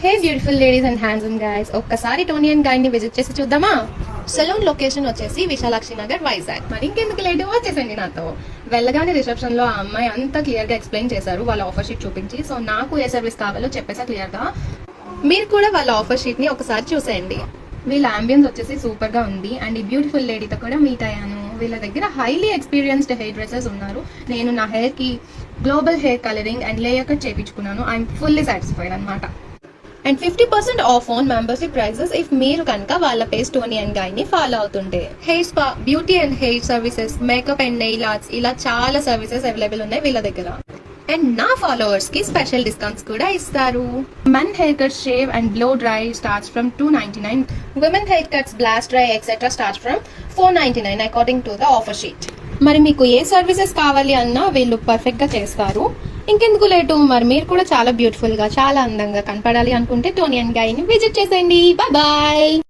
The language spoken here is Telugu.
Hey beautiful ladies and handsome guys, ఒక్కసారి టోనీ అండ్ గైడ్ ని విజిట్ చేసి చూద్దామా? సెలూన్ లొకేషన్ వచ్చేసి విశాలాక్షి నగర్, వైజాగ్. మరి ఇంకెందుకు లేట్, వచ్చేసండి నాతో. వెళ్ళగానే రిసెప్షన్ లో ఆ అమ్మాయి అంతా క్లియర్ గా ఎక్స్ప్లెయిన్ చేశారు వాళ్ళ ఆఫర్ షీట్ చూపించి. సో నాకు ఏ సర్వీస్ కావాలో చెప్పేసా క్లియర్ గా. మీరు కూడా వాళ్ళ ఆఫర్ షీట్ ని ఒకసారి చూసేయండి. వీళ్ళ అంబియన్స్ వచ్చేసి సూపర్ గా ఉంది. అండ్ ఈ బ్యూటిఫుల్ లేడీతో కూడా మీట్ అయ్యాను. వీళ్ళ దగ్గర హైలీ ఎక్స్పీరియన్స్డ్ హెయిర్ డ్రెస్సెస్ ఉన్నారు. నేను నా హెయిర్ కి global hair colouring and layer cut చేయించుకున్నాను. ఐఎమ్ ఫుల్లీ సాటిస్ఫైడ్ అనమాట. And 50% off on membership prices if మీరు కనుక వాళ్ళ పేజ్ టోనీ అండ్ గైడ్ ని ఫాలో అవుతుంటే. Hair spa, beauty and hair services, makeup and nail arts, ఇలా చాలా సర్వీసెస్ అవైలబుల్ ఉన్నాయి వీళ్ళ దగ్గర. అండ్ నా ఫాలోవర్స్ కి స్పెషల్ డిస్కౌంట్స్ కూడా ఇస్తారు. Men hair cut shave and blow dry starts from $299. Women hair cuts blast dry etcetera starts from $499 according to the offer sheet. మరి మీకు ఏ సర్వీసెస్ కావాలి అన్నా వీళ్ళు పర్ఫెక్ట్ గా చేస్తారు. ఇంకెందుకు లేటు, మరి మీరు కూడా చాలా బ్యూటిఫుల్ గా చాలా అందంగా కనపడాలి అనుకుంటే టోనీ అండ్ గైడ్ ని విజిట్ చేసేయండి. Bye bye.